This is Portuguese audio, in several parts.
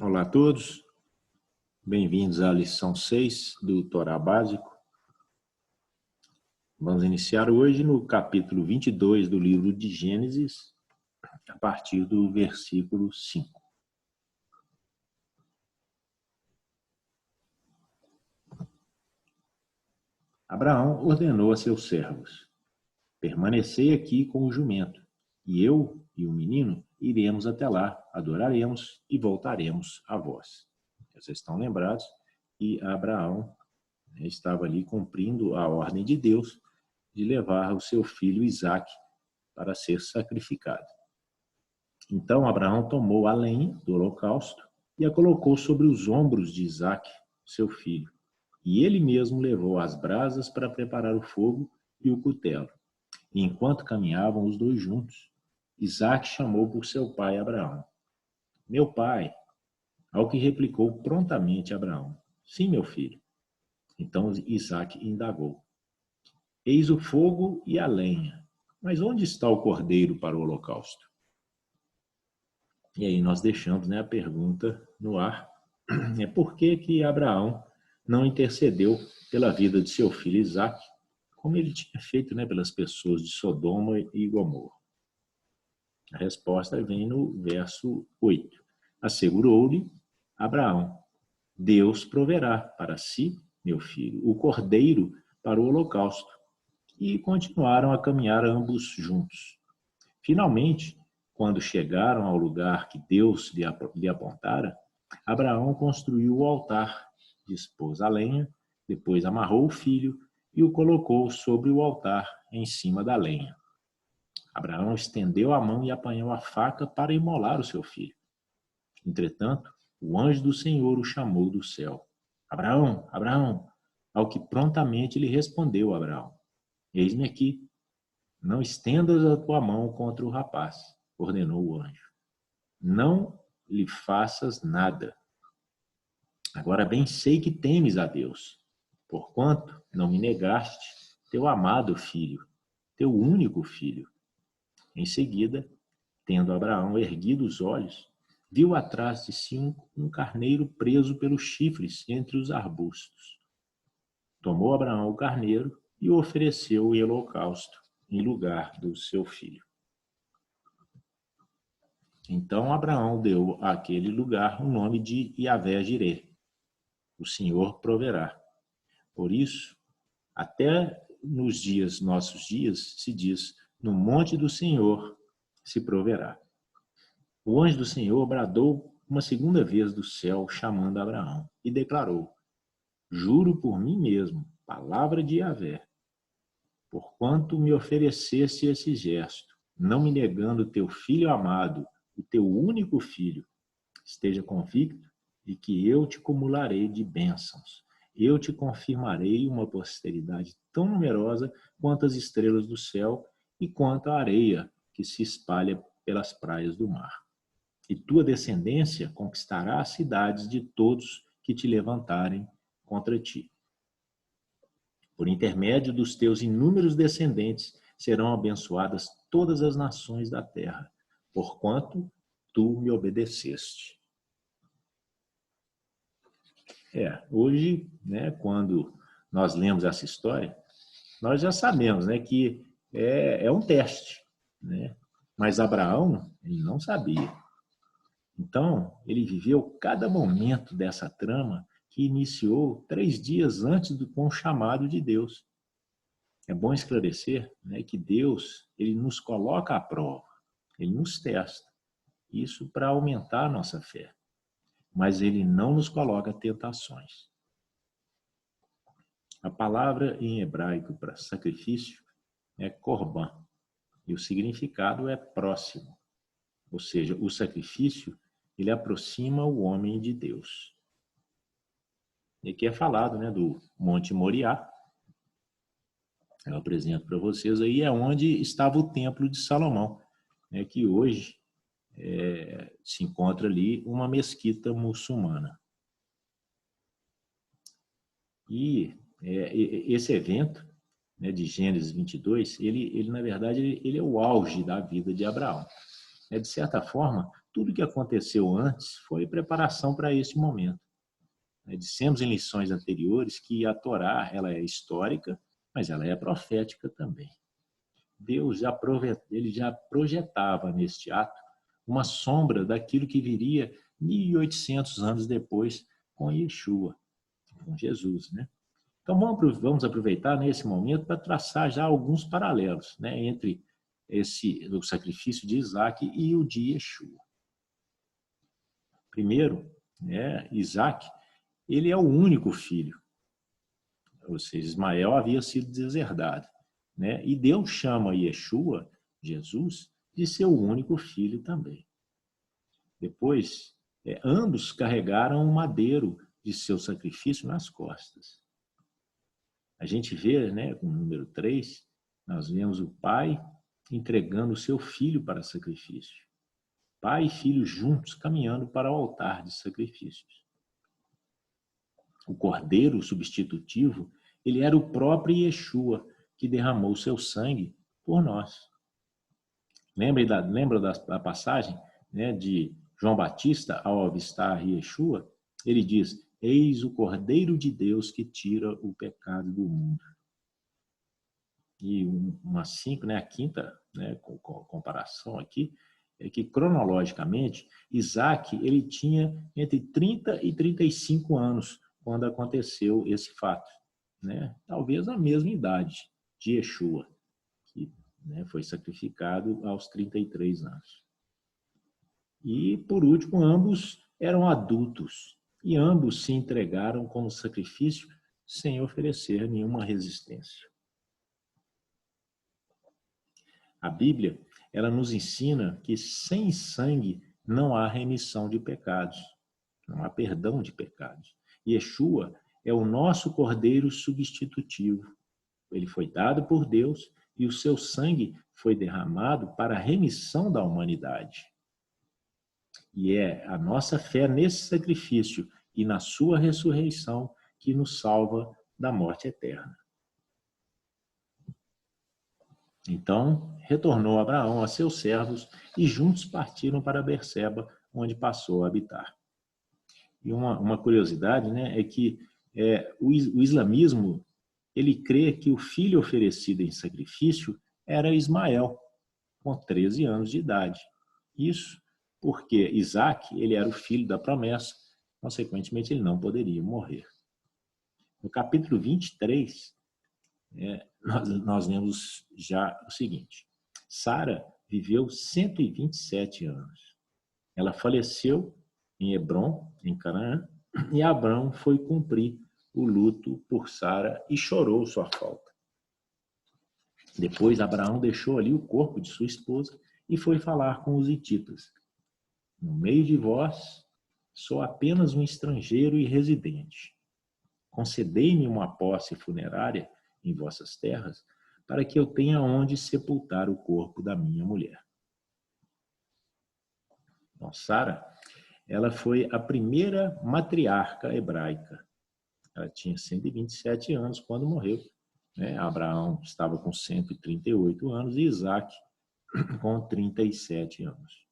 Olá a todos, bem-vindos à lição 6 do Torá Básico. Vamos iniciar hoje no capítulo 22 do livro de Gênesis, a partir do versículo 5. Abraão ordenou a seus servos: permanecei aqui com o jumento, e eu e o menino iremos até lá, adoraremos e voltaremos a vós. Vocês estão lembrados que Abraão estava ali cumprindo a ordem de Deus de levar o seu filho Isaque para ser sacrificado. Então Abraão tomou a lenha do holocausto e a colocou sobre os ombros de Isaque, seu filho. E ele mesmo levou as brasas para preparar o fogo e o cutelo. E enquanto caminhavam os dois juntos, Isaque chamou por seu pai Abraão. Meu pai, ao que replicou prontamente Abraão. Sim, meu filho. Então Isaque indagou. Eis o fogo e a lenha, mas onde está o cordeiro para o holocausto? E aí nós deixamos a pergunta no ar. Por que Abraão não intercedeu pela vida de seu filho Isaque, como ele tinha feito pelas pessoas de Sodoma e Gomorra? A resposta vem no verso 8. Assegurou-lhe Abraão: Deus proverá para si, meu filho, o cordeiro para o holocausto. E continuaram a caminhar ambos juntos. Finalmente, quando chegaram ao lugar que Deus lhe apontara, Abraão construiu o altar, dispôs a lenha, depois amarrou o filho e o colocou sobre o altar, em cima da lenha. Abraão estendeu a mão e apanhou a faca para imolar o seu filho. Entretanto, o anjo do Senhor o chamou do céu. Abraão, Abraão, ao que prontamente lhe respondeu Abraão. Eis-me aqui. Não estendas a tua mão contra o rapaz, ordenou o anjo. Não lhe faças nada. Agora bem sei que temes a Deus, porquanto não me negaste teu amado filho, teu único filho. Em seguida, tendo Abraão erguido os olhos, viu atrás de si um carneiro preso pelos chifres entre os arbustos. Tomou Abraão o carneiro e o ofereceu em holocausto, em lugar do seu filho. Então Abraão deu àquele lugar o nome de Yahvé-Jireh, o Senhor proverá. Por isso, até nos nossos dias, se diz, no monte do Senhor se proverá. O anjo do Senhor bradou uma segunda vez do céu, chamando Abraão, e declarou: Juro por mim mesmo, palavra de Yahvé, porquanto me ofereceste esse gesto, não me negando teu filho amado, o teu único filho, esteja convicto de que eu te cumularei de bênçãos. Eu te confirmarei uma posteridade tão numerosa quanto as estrelas do céu e quanto a areia que se espalha pelas praias do mar. E tua descendência conquistará as cidades de todos que te levantarem contra ti. Por intermédio dos teus inúmeros descendentes serão abençoadas todas as nações da terra, porquanto tu me obedeceste. Hoje, quando nós lemos essa história, nós já sabemos que é um teste, mas Abraão, ele não sabia. Então, ele viveu cada momento dessa trama que iniciou 3 dias antes com o chamado de Deus. É bom esclarecer que Deus, ele nos coloca à prova, ele nos testa. Isso para aumentar a nossa fé. Mas ele não nos coloca tentações. A palavra em hebraico para sacrifício é korban, e o significado é próximo. Ou seja, o sacrifício, ele aproxima o homem de Deus. E aqui é falado do Monte Moriá. Eu apresento para vocês aí, é onde estava o Templo de Salomão, que hoje se encontra ali uma mesquita muçulmana. E esse evento de Gênesis 22, ele na verdade, ele é o auge da vida de Abraão. De certa forma, tudo que aconteceu antes foi preparação para esse momento. Dissemos em lições anteriores que a Torá ela é histórica, mas ela é profética também. Deus ele já projetava neste ato uma sombra daquilo que viria 1.800 anos depois com Yeshua, com Jesus, né? Então vamos aproveitar nesse momento para traçar já alguns paralelos, né, entre o sacrifício de Isaac e o de Yeshua. Primeiro, Isaac, ele é o único filho, ou seja, Ismael havia sido deserdado, né? E Deus chama Yeshua, Jesus, de seu único filho também. Depois, ambos carregaram o madeiro de seu sacrifício nas costas. A gente vê, né, com o número 3, nós vemos o pai entregando o seu filho para sacrifício. Pai e filho juntos caminhando para o altar de sacrifícios. O cordeiro substitutivo, ele era o próprio Yeshua que derramou seu sangue por nós. Lembra da passagem, né, de João Batista ao avistar Yeshua? Ele diz: eis o Cordeiro de Deus que tira o pecado do mundo. E a quinta, né, comparação aqui, é que cronologicamente Isaac ele tinha entre 30 e 35 anos quando aconteceu esse fato, né? Talvez a mesma idade de Yeshua, que, né, foi sacrificado aos 33 anos. E, por último, ambos eram adultos e ambos se entregaram como sacrifício sem oferecer nenhuma resistência. A Bíblia, ela nos ensina que sem sangue não há remissão de pecados, não há perdão de pecados. Yeshua é o nosso cordeiro substitutivo. Ele foi dado por Deus e o seu sangue foi derramado para a remissão da humanidade. E é a nossa fé nesse sacrifício e na sua ressurreição que nos salva da morte eterna. Então, retornou Abraão a seus servos e juntos partiram para Berseba, onde passou a habitar. E uma curiosidade, né, é que o islamismo ele crê que o filho oferecido em sacrifício era Ismael, com 13 anos de idade. Isso porque Isaac ele era o filho da promessa, consequentemente ele não poderia morrer. No capítulo 23, nós vemos já o seguinte: Sara viveu 127 anos. Ela faleceu em Hebrom, em Canaã, e Abrão foi cumprir o luto por Sara e chorou sua falta. Depois Abraão deixou ali o corpo de sua esposa e foi falar com os hititas. No meio de vós, sou apenas um estrangeiro e residente. Concedei-me uma posse funerária em vossas terras, para que eu tenha onde sepultar o corpo da minha mulher. Bom, Sara, ela foi a primeira matriarca hebraica. Ela tinha 127 anos quando morreu, né? Abraão estava com 138 anos e Isaac com 37 anos.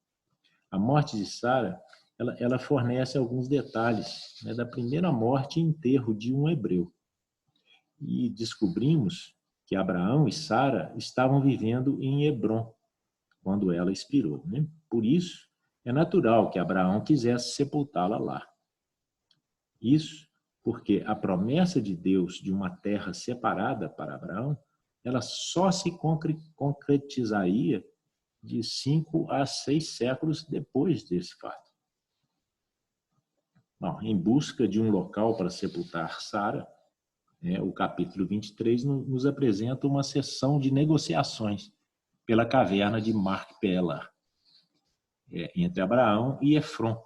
A morte de Sara, ela fornece alguns detalhes, né, da primeira morte e enterro de um hebreu. E descobrimos que Abraão e Sara estavam vivendo em Hebrom quando ela expirou, né? Por isso, é natural que Abraão quisesse sepultá-la lá. Isso porque a promessa de Deus de uma terra separada para Abraão, ela só se concretizaria de 5 a 6 séculos depois desse fato. Bom, em busca de um local para sepultar Sara, o capítulo 23 nos apresenta uma sessão de negociações pela caverna de Macpela, entre Abraão e Efron,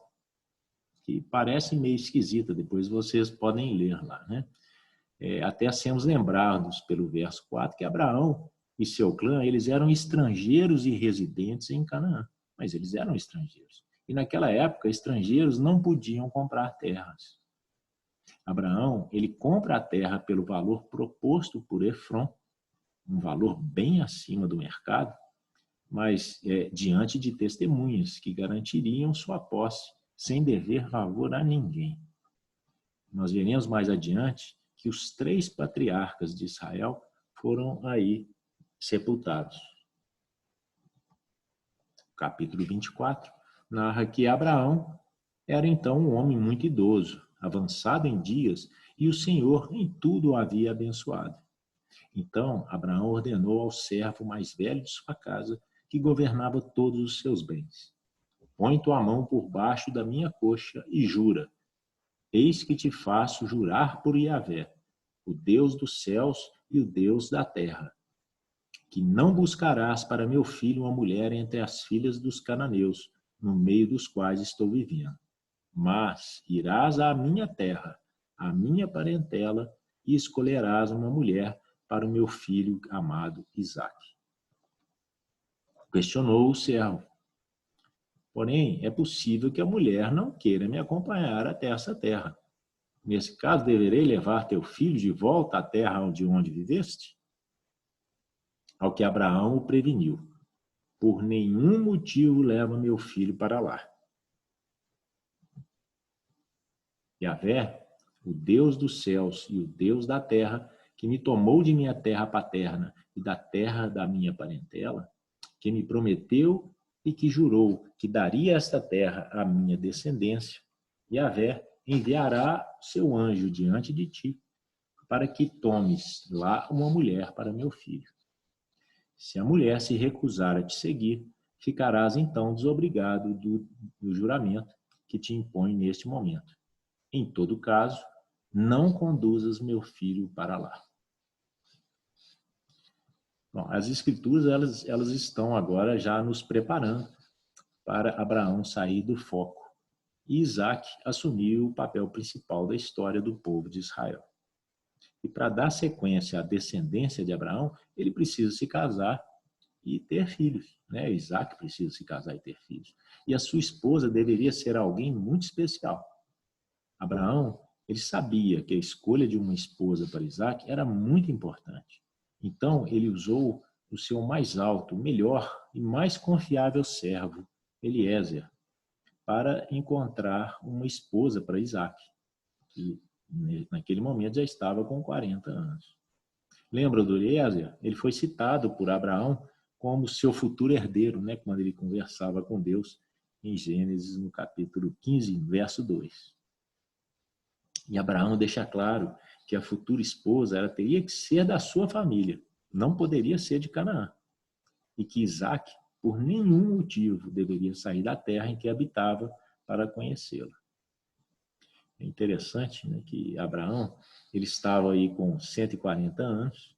que parece meio esquisita, depois vocês podem ler lá, né? Até sermos lembrados pelo verso 4 que Abraão e seu clã, eles eram estrangeiros e residentes em Canaã, mas eles eram estrangeiros. E naquela época, estrangeiros não podiam comprar terras. Abraão, ele compra a terra pelo valor proposto por Efron, um valor bem acima do mercado, mas diante de testemunhas que garantiriam sua posse, sem dever favor a ninguém. Nós veremos mais adiante que os 3 patriarcas de Israel foram aí sepultados. O capítulo 24 narra que Abraão era então um homem muito idoso, avançado em dias, e o Senhor em tudo o havia abençoado. Então Abraão ordenou ao servo mais velho de sua casa, que governava todos os seus bens: põe tua mão por baixo da minha coxa e jura. Eis que te faço jurar por Yahvé, o Deus dos céus e o Deus da terra, que não buscarás para meu filho uma mulher entre as filhas dos cananeus, no meio dos quais estou vivendo. Mas irás à minha terra, à minha parentela, e escolherás uma mulher para o meu filho amado Isaque. Questionou o servo: porém, é possível que a mulher não queira me acompanhar até essa terra. Nesse caso, deverei levar teu filho de volta à terra de onde viveste? Ao que Abraão o preveniu: por nenhum motivo leva meu filho para lá. Yahvé, o Deus dos céus e o Deus da terra, que me tomou de minha terra paterna e da terra da minha parentela, que me prometeu e que jurou que daria esta terra à minha descendência, Yahvé enviará seu anjo diante de ti, para que tomes lá uma mulher para meu filho. Se a mulher se recusar a te seguir, ficarás então desobrigado do juramento que te impõe neste momento. Em todo caso, não conduzas meu filho para lá. Bom, as escrituras elas estão agora já nos preparando para Abraão sair do foco e Isaque assumir o papel principal da história do povo de Israel. E para dar sequência à descendência de Abraão, ele precisa se casar e ter filhos, né? Isaque precisa se casar e ter filhos. E a sua esposa deveria ser alguém muito especial. Abraão, ele sabia que a escolha de uma esposa para Isaque era muito importante. Então, ele usou o seu mais alto, melhor e mais confiável servo, Eliezer, para encontrar uma esposa para Isaque, que naquele momento já estava com 40 anos. Lembra do Eliezer? Ele foi citado por Abraão como seu futuro herdeiro, né, quando ele conversava com Deus em Gênesis, no capítulo 15, verso 2. E Abraão deixa claro que a futura esposa ela teria que ser da sua família, não poderia ser de Canaã. E que Isaque, por nenhum motivo, deveria sair da terra em que habitava para conhecê-la. É interessante, né, que Abraão ele estava aí com 140 anos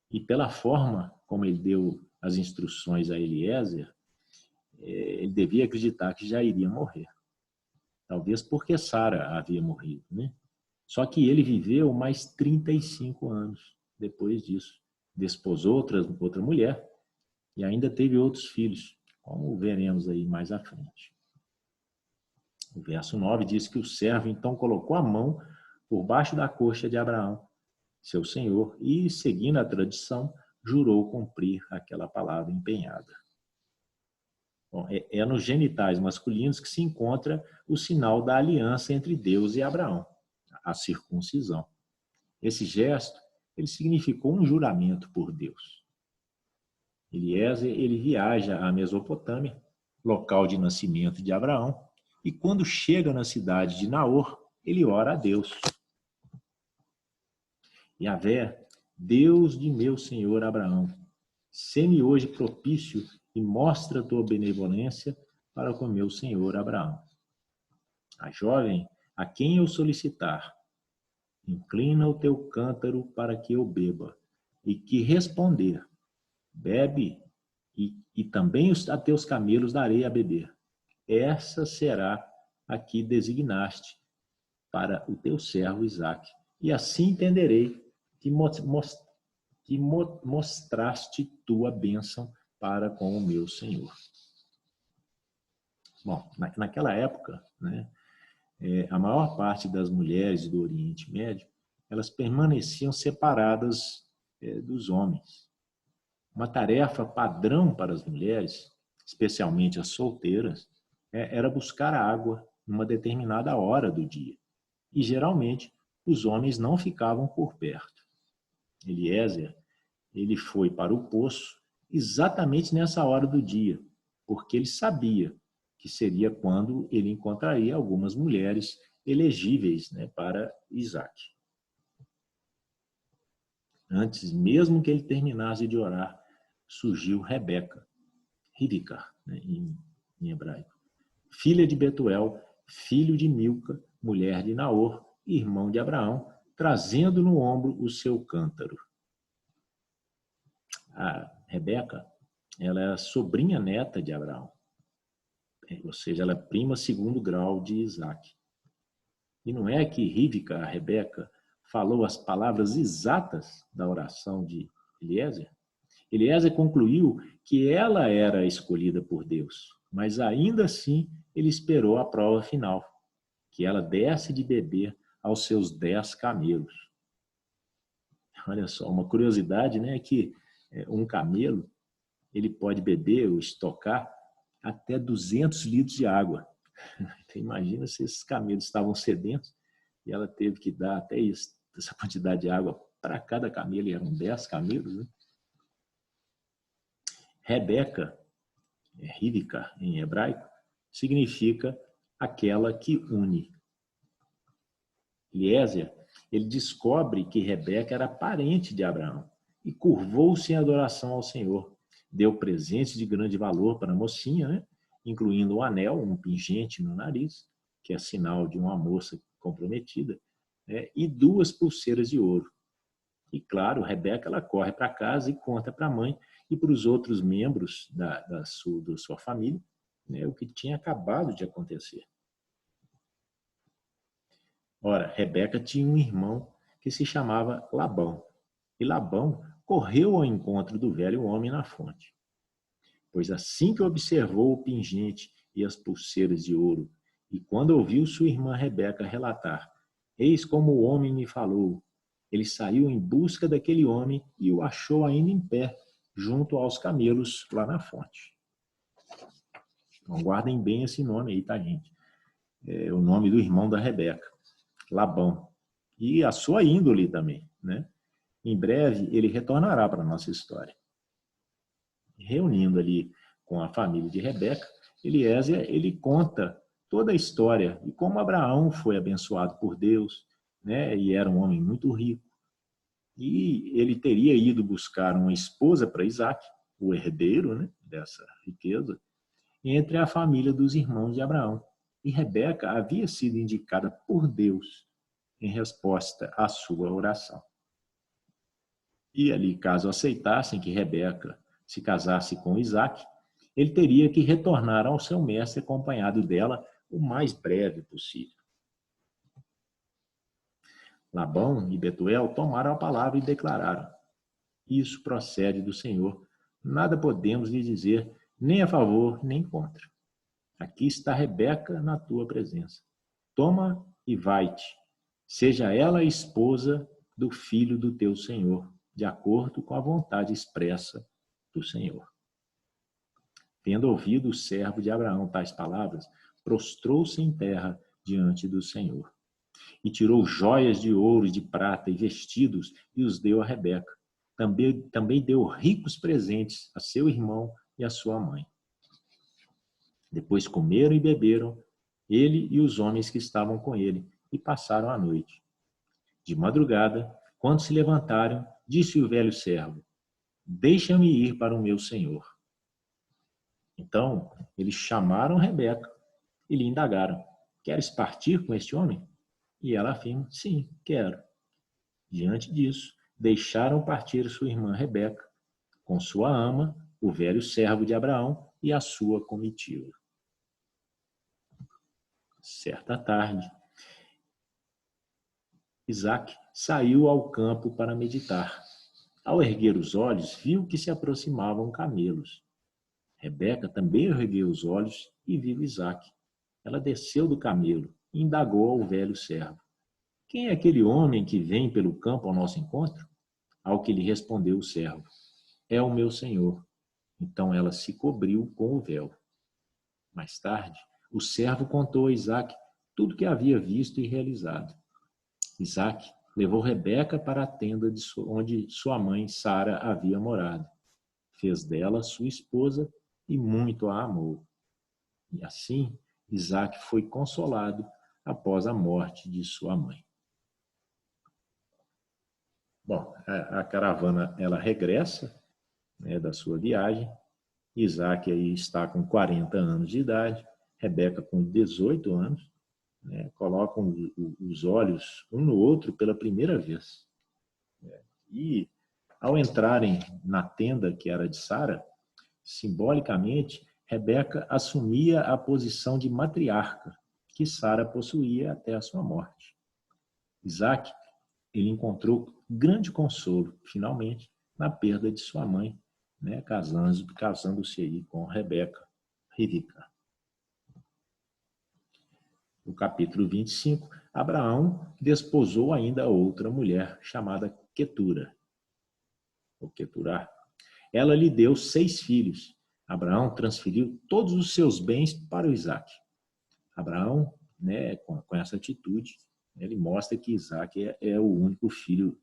e pela forma como ele deu as instruções a Eliezer, ele devia acreditar que já iria morrer. Talvez porque Sara havia morrido, né? Só que ele viveu mais 35 anos depois disso. Desposou outra mulher e ainda teve outros filhos, como veremos aí mais à frente. O verso 9 diz que o servo então colocou a mão por baixo da coxa de Abraão, seu senhor, e, seguindo a tradição, jurou cumprir aquela palavra empenhada. Bom, é nos genitais masculinos que se encontra o sinal da aliança entre Deus e Abraão, a circuncisão. Esse gesto, ele significou um juramento por Deus. Eliezer, ele viaja à Mesopotâmia, local de nascimento de Abraão, e quando chega na cidade de Naor, ele ora a Deus. Yahvé, Deus de meu senhor Abraão, sê-me hoje propício e mostra a tua benevolência para com meu senhor Abraão. A jovem, a quem eu solicitar, inclina o teu cântaro para que eu beba, e que responder, bebe, e também a teus camelos darei a beber. Essa será a que designaste para o teu servo Isaque, e assim entenderei que mostraste tua bênção para com o meu Senhor. Bom, naquela época, né, a maior parte das mulheres do Oriente Médio, elas permaneciam separadas dos homens. Uma tarefa padrão para as mulheres, especialmente as solteiras, era buscar água numa determinada hora do dia. E, geralmente, os homens não ficavam por perto. Eliezer, ele foi para o poço exatamente nessa hora do dia, porque ele sabia que seria quando ele encontraria algumas mulheres elegíveis, né, para Isaac. Antes mesmo que ele terminasse de orar, surgiu Rebeca, Rivka, né, em hebraico, filha de Betuel, filho de Milca, mulher de Naor, irmão de Abraão, trazendo no ombro o seu cântaro. A Rebeca, ela é a sobrinha neta de Abraão, ou seja, ela é prima segundo grau de Isaac. E não é que Rivka, a Rebeca, falou as palavras exatas da oração de Eliezer? Eliezer concluiu que ela era escolhida por Deus, mas ainda assim ele esperou a prova final, que ela desse de beber aos seus 10 camelos. Olha só, uma curiosidade, né, que um camelo ele pode beber ou estocar até 200 litros de água. Então, imagina se esses camelos estavam sedentos e ela teve que dar até isso, essa quantidade de água para cada camelo, e eram 10 camelos. Né? Rebeca, Rivka em hebraico, significa aquela que une. Eliezer, ele descobre que Rebeca era parente de Abraão e curvou-se em adoração ao Senhor. Deu presentes de grande valor para a mocinha, né? Incluindo um anel, um pingente no nariz, que é sinal de uma moça comprometida, né? E 2 pulseiras de ouro. E claro, Rebeca ela corre para casa e conta para a mãe e para os outros membros da sua família, né, o que tinha acabado de acontecer. Ora, Rebeca tinha um irmão que se chamava Labão. E Labão correu ao encontro do velho homem na fonte. Pois assim que observou o pingente e as pulseiras de ouro, e quando ouviu sua irmã Rebeca relatar, eis como o homem me falou, ele saiu em busca daquele homem e o achou ainda em pé, junto aos camelos lá na fonte. Então, guardem bem esse nome aí, tá, gente? É o nome do irmão da Rebeca, Labão. E a sua índole também, né? Em breve, ele retornará para a nossa história. Reunindo ali com a família de Rebeca, Eliezer, ele conta toda a história e como Abraão foi abençoado por Deus, né? E era um homem muito rico. E ele teria ido buscar uma esposa para Isaac, o herdeiro, né, dessa riqueza, entre a família dos irmãos de Abraão. E Rebeca havia sido indicada por Deus em resposta à sua oração. E ali, caso aceitassem que Rebeca se casasse com Isaac, ele teria que retornar ao seu mestre acompanhado dela o mais breve possível. Labão e Betuel tomaram a palavra e declararam: isso procede do Senhor, nada podemos lhe dizer, nem a favor, nem contra. Aqui está Rebeca na tua presença. Toma e vai-te. Seja ela a esposa do filho do teu Senhor, de acordo com a vontade expressa do Senhor. Tendo ouvido o servo de Abraão tais palavras, prostrou-se em terra diante do Senhor. E tirou joias de ouro e de prata e vestidos e os deu a Rebeca. Também deu ricos presentes a seu irmão e a sua mãe. Depois comeram e beberam, ele e os homens que estavam com ele, e passaram a noite. De madrugada, quando se levantaram, disse o velho servo: deixa-me ir para o meu senhor. Então, eles chamaram Rebeca e lhe indagaram: queres partir com este homem? E ela afirma: sim, quero. Diante disso, deixaram partir sua irmã Rebeca, com sua ama, o velho servo de Abraão, e a sua comitiva. Certa tarde, Isaac saiu ao campo para meditar. Ao erguer os olhos, viu que se aproximavam camelos. Rebeca também ergueu os olhos e viu Isaac. Ela desceu do camelo e indagou ao velho servo: quem é aquele homem que vem pelo campo ao nosso encontro? Ao que lhe respondeu o servo: é o meu senhor. Então ela se cobriu com o véu. Mais tarde, o servo contou a Isaque tudo que havia visto e realizado. Isaque levou Rebeca para a tenda onde sua mãe Sara havia morado. Fez dela sua esposa e muito a amou. E assim, Isaque foi consolado após a morte de sua mãe. Bom, a caravana ela regressa, né, da sua viagem. Isaque aí está com 40 anos de idade, Rebeca com 18 anos, né, colocam os olhos um no outro pela primeira vez. E ao entrarem na tenda que era de Sara, simbolicamente, Rebeca assumia a posição de matriarca que Sara possuía até a sua morte. Isaque, ele encontrou grande consolo, finalmente, na perda de sua mãe, né, casando-se aí com Rebeca, Rivca. No capítulo 25, Abraão desposou ainda outra mulher chamada Quetura, ou Queturá. Ela lhe deu 6 filhos. Abraão transferiu todos os seus bens para o Isaque. Abraão, né, com essa atitude, ele mostra que Isaque é o único filho,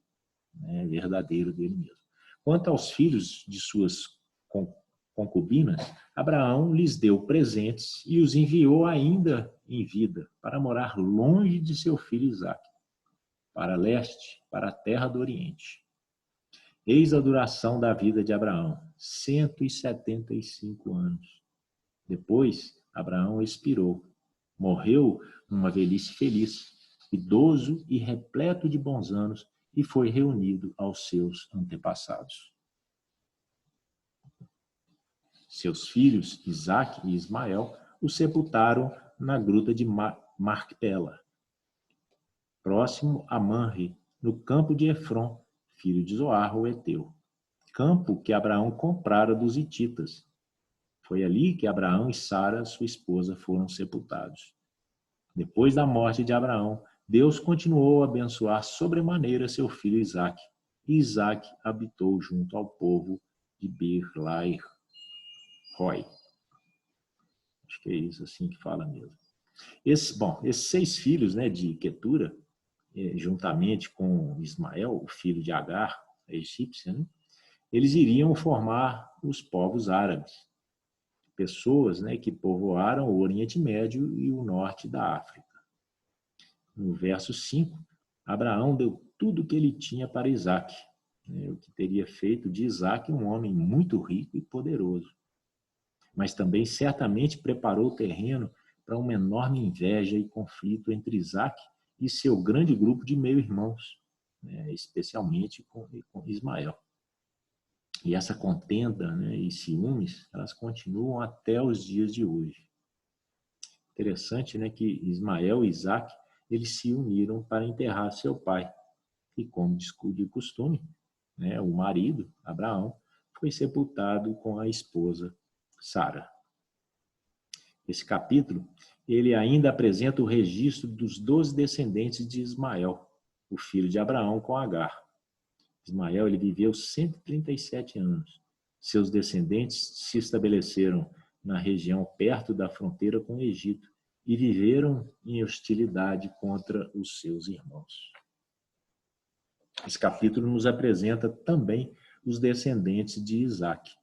né, verdadeiro dele mesmo. Quanto aos filhos de suas concubinas, Abraão lhes deu presentes e os enviou ainda em vida para morar longe de seu filho Isaque, para leste, para a terra do Oriente. Eis a duração da vida de Abraão, 175 anos. Depois, Abraão expirou. Morreu numa velhice feliz, idoso e repleto de bons anos, e foi reunido aos seus antepassados. Seus filhos, Isaque e Ismael, o sepultaram na gruta de Macpela, próximo a Manre, no campo de Efron, filho de Zoar, o Eteu, campo que Abraão comprara dos hititas. Foi ali que Abraão e Sara, sua esposa, foram sepultados. Depois da morte de Abraão, Deus continuou a abençoar sobremaneira seu filho Isaque, e Isaque habitou junto ao povo de Beer-Lahai Roi. Acho que é isso assim que fala mesmo. Esses 6 filhos, né, de Quetura, juntamente com Ismael, o filho de Agar, a egípcia, né, eles iriam formar os povos árabes, pessoas, né, que povoaram o Oriente Médio e o norte da África. No verso 5, Abraão deu tudo o que ele tinha para Isaque, né, o que teria feito de Isaque um homem muito rico e poderoso. Mas também certamente preparou o terreno para uma enorme inveja e conflito entre Isaque e seu grande grupo de meio-irmãos, né, especialmente com Ismael. E essa contenda, né, e ciúmes, elas continuam até os dias de hoje. Interessante, né, que Ismael e Isaque, eles se uniram para enterrar seu pai. E como de costume, né, o marido, Abraão, foi sepultado com a esposa Sara. Esse capítulo, ele ainda apresenta o registro dos 12 descendentes de Ismael, o filho de Abraão com Agar. Ismael, ele viveu 137 anos. Seus descendentes se estabeleceram na região perto da fronteira com o Egito e viveram em hostilidade contra os seus irmãos. Esse capítulo nos apresenta também os descendentes de Isaque.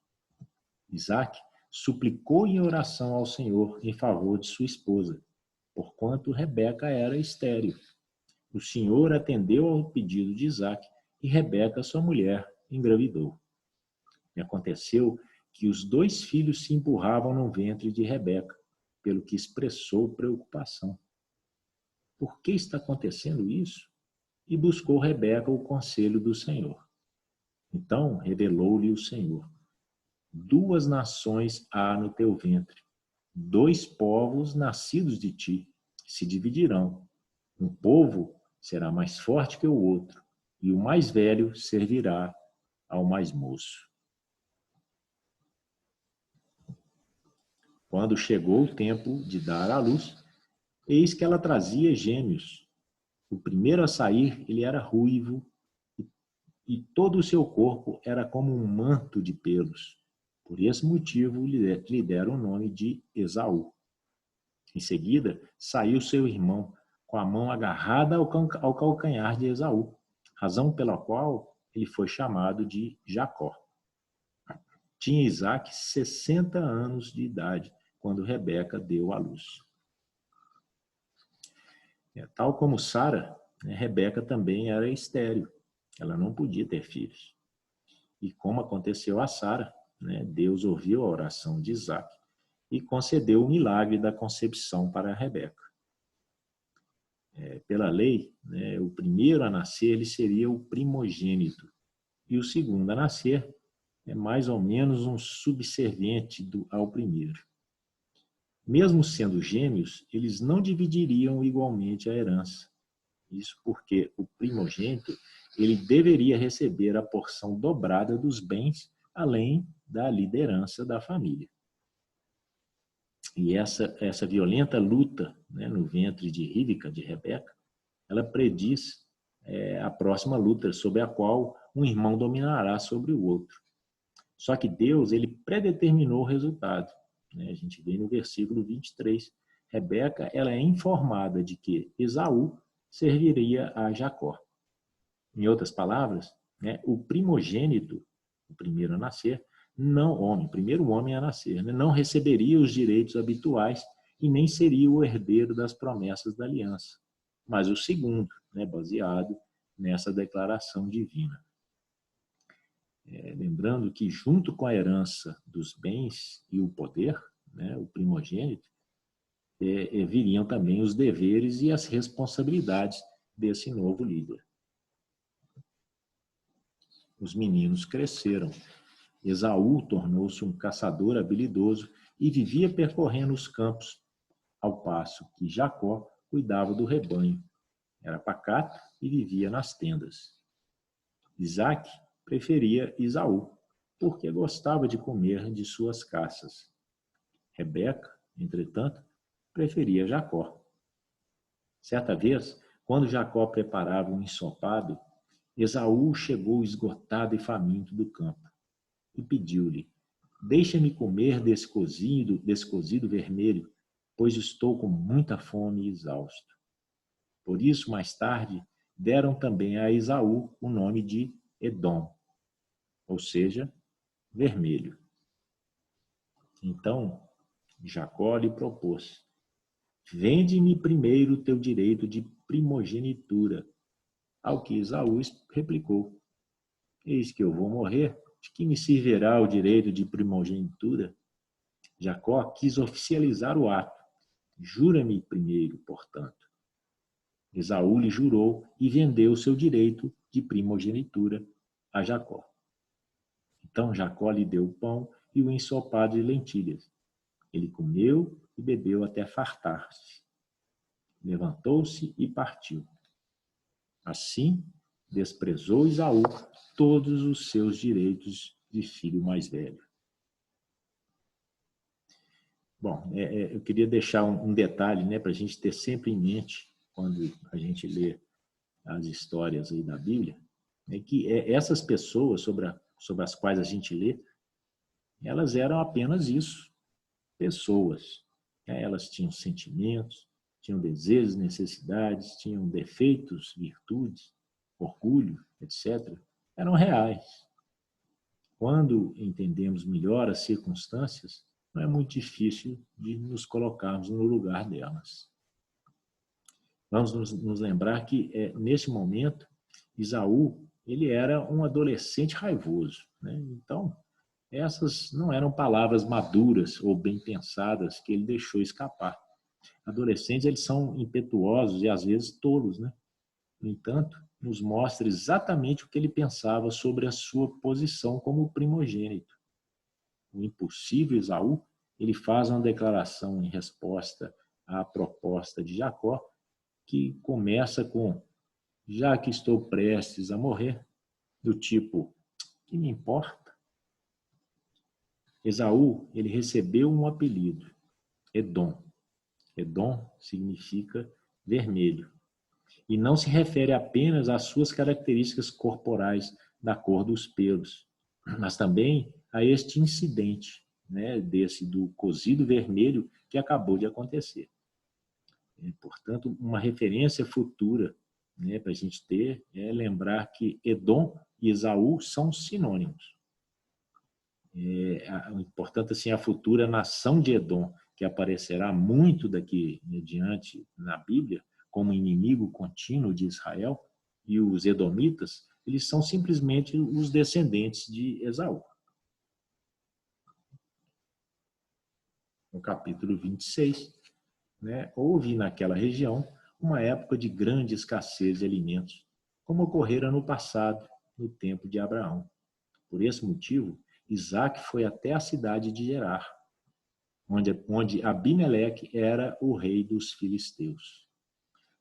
Isaque suplicou em oração ao Senhor em favor de sua esposa, porquanto Rebeca era estéril. O Senhor atendeu ao pedido de Isaque e Rebeca, sua mulher, engravidou. E aconteceu que os 2 filhos se empurravam no ventre de Rebeca, pelo que expressou preocupação. Por que está acontecendo isso? E buscou Rebeca o conselho do Senhor. Então revelou-lhe o Senhor: 2 nações há no teu ventre, 2 povos nascidos de ti se dividirão. Um povo será mais forte que o outro, e o mais velho servirá ao mais moço. Quando chegou o tempo de dar à luz, eis que ela trazia gêmeos. O primeiro a sair, ele era ruivo e todo o seu corpo era como um manto de pelos. Por esse motivo, lhe deram o nome de Esaú. Em seguida, saiu seu irmão, com a mão agarrada ao calcanhar de Esaú, razão pela qual ele foi chamado de Jacó. Tinha Isaac 60 anos de idade, quando Rebeca deu à luz. Tal como Sara, Rebeca também era estéril. Ela não podia ter filhos. E como aconteceu a Sara, Deus ouviu a oração de Isaac e concedeu o milagre da concepção para Rebeca. Pela lei, o primeiro a nascer ele seria o primogênito, e o segundo a nascer é mais ou menos um subserviente ao primeiro. Mesmo sendo gêmeos, eles não dividiriam igualmente a herança. Isso porque o primogênito ele deveria receber a porção dobrada dos bens, além da liderança da família. E essa violenta luta no ventre de Rívca, de Rebeca, ela prediz a próxima luta, sobre a qual um irmão dominará sobre o outro. Só que Deus ele predeterminou o resultado. A gente vê no versículo 23. Rebeca ela é informada de que Esaú serviria a Jacó. Em outras palavras, o primogênito, o primeiro a nascer, o primeiro homem a nascer, não receberia os direitos habituais e nem seria o herdeiro das promessas da aliança, mas o segundo, baseado nessa declaração divina. Lembrando que junto com a herança dos bens e o poder, o primogênito, viriam também os deveres e as responsabilidades desse novo líder. Os meninos cresceram. Esaú tornou-se um caçador habilidoso e vivia percorrendo os campos, ao passo que Jacó cuidava do rebanho. Era pacato e vivia nas tendas. Isaac preferia Esaú, porque gostava de comer de suas caças. Rebeca, entretanto, preferia Jacó. Certa vez, quando Jacó preparava um ensopado, Esaú chegou esgotado e faminto do campo e pediu-lhe: deixa-me comer desse cozido vermelho, pois estou com muita fome e exausto. Por isso, mais tarde, deram também a Esaú o nome de Edom, ou seja, vermelho. Então, Jacó lhe propôs: vende-me primeiro o teu direito de primogenitura. Ao que Esaú replicou: eis que eu vou morrer, de que me servirá o direito de primogenitura? Jacó quis oficializar o ato. Jura-me primeiro, portanto. Esaú lhe jurou e vendeu seu direito de primogenitura a Jacó. Então Jacó lhe deu o pão e o ensopado de lentilhas. Ele comeu e bebeu até fartar-se. Levantou-se e partiu. Assim, desprezou Esaú todos os seus direitos de filho mais velho. Bom, eu queria deixar um detalhe, para a gente ter sempre em mente, quando a gente lê as histórias aí da Bíblia, que essas pessoas sobre as quais a gente lê, elas eram apenas isso, pessoas. Elas tinham sentimentos, tinham desejos, necessidades, tinham defeitos, virtudes, orgulho, etc. Eram reais. Quando entendemos melhor as circunstâncias, não é muito difícil de nos colocarmos no lugar delas. Vamos nos lembrar que, nesse momento, Esaú ele era um adolescente raivoso. Então, essas não eram palavras maduras ou bem pensadas que ele deixou escapar. Adolescentes, eles são impetuosos e, às vezes, tolos. No entanto, nos mostra exatamente o que ele pensava sobre a sua posição como primogênito. O impulsivo Esaú, ele faz uma declaração em resposta à proposta de Jacó, que começa com: já que estou prestes a morrer, do tipo, que me importa? Esaú, ele recebeu um apelido, Edom. Edom significa vermelho. E não se refere apenas às suas características corporais da cor dos pelos, mas também a este incidente, né, desse do cozido vermelho que acabou de acontecer. Portanto, uma referência futura, né, para a gente ter é lembrar que Edom e Esaú são sinônimos. Portanto, assim, a futura nação de Edom, que aparecerá muito daqui em diante na Bíblia, como inimigo contínuo de Israel, e os edomitas, eles são simplesmente os descendentes de Esaú. No capítulo 26, né, houve naquela região uma época de grande escassez de alimentos, como ocorrera no passado, no tempo de Abraão. Por esse motivo, Isaac foi até a cidade de Gerar, onde Abimeleque era o rei dos filisteus.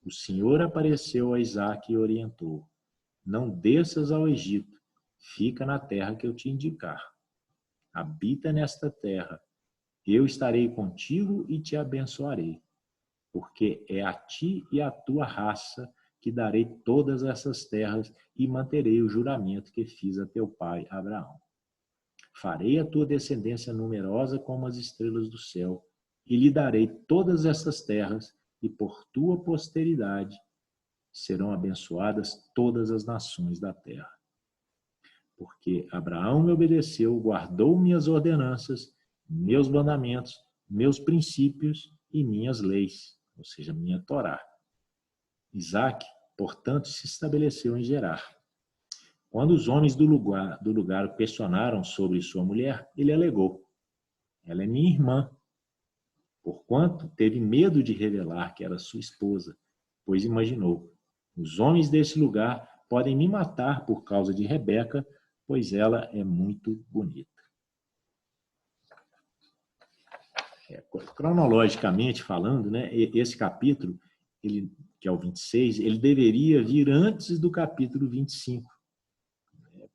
O Senhor apareceu a Isaac e orientou: não desças ao Egito, fica na terra que eu te indicar. Habita nesta terra, eu estarei contigo e te abençoarei, porque é a ti e à tua raça que darei todas essas terras e manterei o juramento que fiz a teu pai Abraão. Farei a tua descendência numerosa como as estrelas do céu, e lhe darei todas essas terras, e por tua posteridade serão abençoadas todas as nações da terra. Porque Abraão me obedeceu, guardou minhas ordenanças, meus mandamentos, meus princípios e minhas leis, ou seja, minha Torá. Isaac, portanto, se estabeleceu em Gerar. Quando os homens do lugar o questionaram sobre sua mulher, ele alegou: ela é minha irmã, porquanto teve medo de revelar que era sua esposa, pois imaginou: os homens desse lugar podem me matar por causa de Rebeca, pois ela é muito bonita. Cronologicamente falando, né, esse capítulo, que é o 26, ele deveria vir antes do capítulo 25,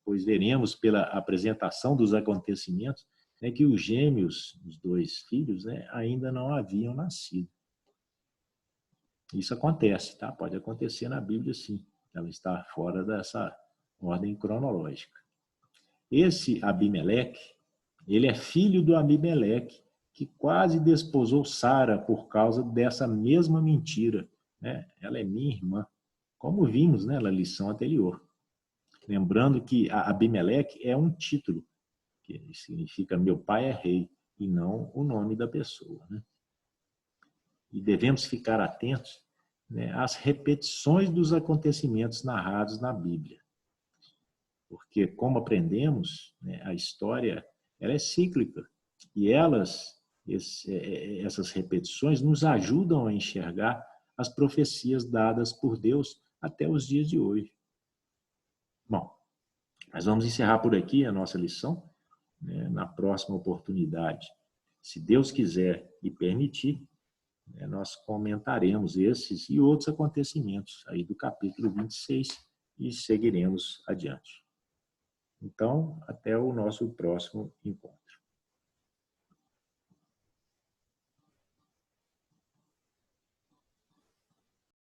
pois veremos pela apresentação dos acontecimentos, né, que os gêmeos, os dois filhos, né, ainda não haviam nascido. Isso acontece, tá? Pode acontecer na Bíblia, sim. Ela está fora dessa ordem cronológica. Esse Abimeleque, ele é filho do Abimeleque, que quase desposou Sara por causa dessa mesma mentira, né? Ela é minha irmã, como vimos, né, na lição anterior. Lembrando que Abimeleque é um título, que significa meu pai é rei, e não o nome da pessoa, né? E devemos ficar atentos, né, às repetições dos acontecimentos narrados na Bíblia. Porque, como aprendemos, né, a história ela é cíclica, e essas repetições nos ajudam a enxergar as profecias dadas por Deus até os dias de hoje. Bom, nós vamos encerrar por aqui a nossa lição, né? Na próxima oportunidade, se Deus quiser e permitir, né, nós comentaremos esses e outros acontecimentos aí do capítulo 26 e seguiremos adiante. Então, até o nosso próximo encontro.